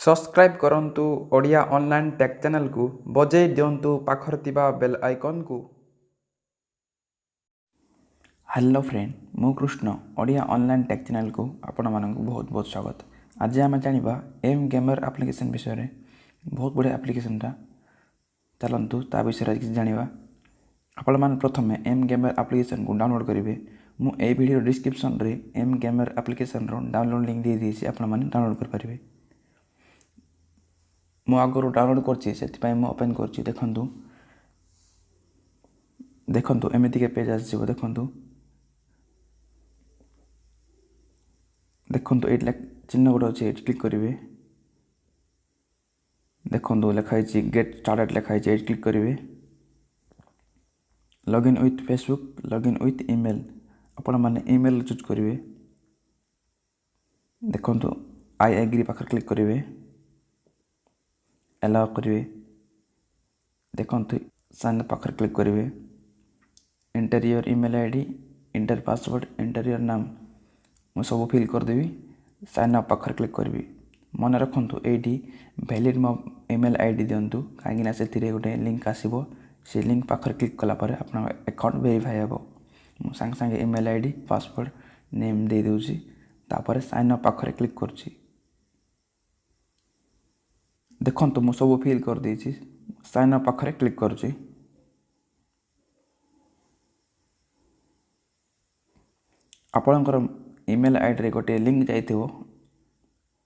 Subscribe करंतु Odia online take channel को बजाई दिंतु पाखर थिबा बेल आइकन को। हेलो फ्रेंड, मु Krishna Odia online take channel को आपण मानक बहुत बहुत स्वागत। आज आम जानिबा एम गेमर एप्लिकेशन विषय रे। बहुत बढ़िया एप्लिकेशन टा, चलंतु ता विषय रे किछ जानिबा। आपण मान प्रथमे एम गेमर एप्लिकेशन को डाउनलोड करिवे। मु ए वीडियो डिस्क्रिप्शन रे एम गेमर एप्लिकेशन रो डाउनलोड लिंक दे देछि, आपण माने डाउनलोड कर परिवे। मु आगरो डाउनलोड करछि, सेति पय मु ओपन करछि। देखंतु एमिति के पेज आसीबो। देखंतु एट चिन्ह गोटे अछि, एट क्लिक करिवे। देखंतु लिखाइ छि गेट स्टार्टेड, लिखाइ छि, एट क्लिक करिवे। Login with Facebook, login with email, आपण माने ईमेल चूज करिवे। देखंतु आई एग्री पाखर क्लिक करिवे, अलाउ करिवे। देखंतु साइन पाखर क्लिक करिवे। Enter your email ID, enter password, enter your नाम, मु सब फिल कर देबी। साइन अप पाखर क्लिक करबी। मन रखंतु एडी वैलिड मो ईमेल आईडी दियंतु, कागिना सेथिरे गोटे लिंक आसीबो। से लिंक पाखर क्लिक कला परे आपन अकाउंट वेरीफाई हेबो। मु संग संग ईमेल आईडी, पासवर्ड, नेम दे देउची। तापर साइन अप पाखर क्लिक करची। देखंतु मु सब फिल कर देछि। साइन अप पाखर क्लिक करची। आपणकर ईमेल आईडी रे गोटे लिंक जाइथिबो,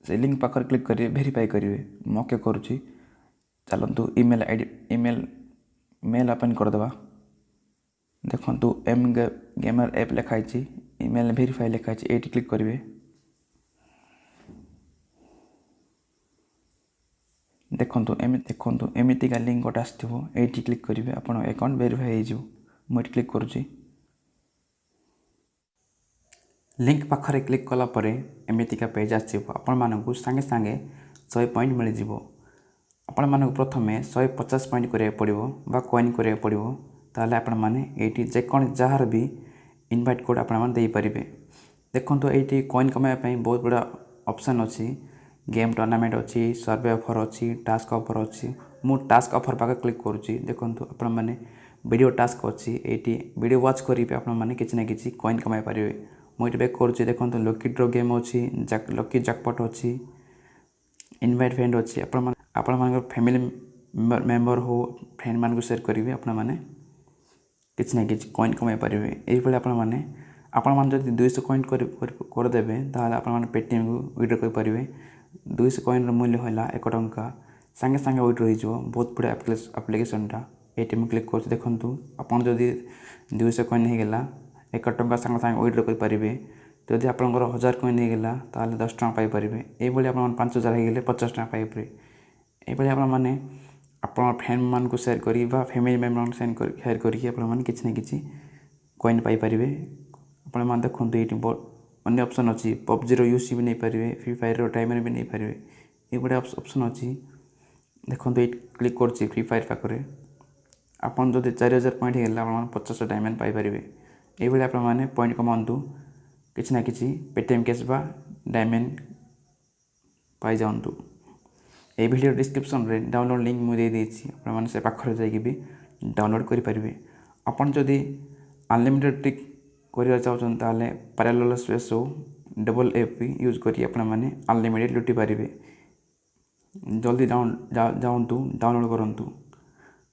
से लिंक पाखर क्लिक करिवे, वेरीफाई करिवे। मके करूची, चलंतु ईमेल आईडी मेल ओपन कर देबा। देखंतु एम गेमर ऐप लिखाइ छि, ईमेल वेरीफाई लिखाइ छि, एटी क्लिक करिवे। देखंतु एमिति का लिंक गोटे आस्थिबो, एटी क्लिक करिवे। आपन अकाउंट वेरीफाई हे जिवो। मु एटी क्लिक करूची। लिंक पाखरे क्लिक कला परे एमितिका पेज आसीबो। आपण मानकु संगे संगे 100 पॉइंट मिल जिवो। आपण मानकु प्रथमे 150 पॉइंट करिया पड़िबो बा कॉइन करिया पड़िबो। ताले आपण माने एटी जे कोन जहार भी इनवाइट कोड आपण माने देई परिबे। देखंतु एटी कॉइन कमाय पई बहुत बड़ा ऑप्शन अछि। गेम टूर्नामेंट अछि, सर्वे ऑफर अछि, टास्क ऑफर अछि। मु टास्क ऑफर पाके क्लिक करूची। देखंतु आपण माने वीडियो टास्क अछि, एटी वीडियो वॉच करिबे आपण माने किछ ना किछ कॉइन कमाय परिबे। मु एटी बैक करूची। देखंतु लकी ड्रॉ गेम अछि, लकी जैकपॉट अछि, इनवाइट फ्रेंड अछि। आपण मानकर फैमिली मेंबर हो, फ्रेंड मान को शेयर करिवे। आपण माने किछ ना किछ कॉइन कमाय परिबे। एई पळे आपण मान जदि 200 कॉइन कर देबे, ताले आपण माने पेटीएम को विड्रॉ कर परिबे। 200 कॉइन रो मूल्य होला 1 टंका। संगे संगे विड्रॉ हो जिवो। बहुत बड़ा एप्लिकेशन टा। एटी मु क्लिक करछि। देखंतु आपण जदि 200 कॉइन हे गेला, 1 टंका संगे संगे विड्रॉ कर परिबे। जदि आपनकर 1000 कॉइन हे गेला, ताले 10 टंका पाई परिबे। एई भली आपण 5000 हे गेले 50 टंका पाई परिबे। एई भली आपण माने आपण फ्रेंड मान को शेयर करी बा फैमिली मेंबर मान शेयर करी आपण माने किछ ना किछ कॉइन पाई परिबे। आपण मान देखंतु एटी अन्य ऑप्शन अछि। पबजी रो यूसी भी नै परिबे, फ्री फायर रो टाइमर भी नै परिबे। ए बडा ऑप्शन अछि। देखंतु एटी क्लिक करछि फ्री फायर पाखरे। आपण जदि 4000 पॉइंट हे गेला, आपण 50 डायमंड पाई परिबे। ए भली आपण माने पॉइंट कमांतु, किछ ना किछ पेटीएम कैश बा डायमंड पाई जांतु। ए वीडियो डिस्क्रिप्शन रे डाउनलोड लिंक मु दे देछि। आपण माने से पाखरे जाई भी डाउनलोड करि परिबे। आपण जदि अनलिमिटेड ट्रिक करिया चाहछन, ताले पैरेलल स्पेस हो डबल एफ यूज करी आपण माने अनलिमिटेड लुटी परिबे। जल्दी जाऊंतु, डाउनलोड करंतु।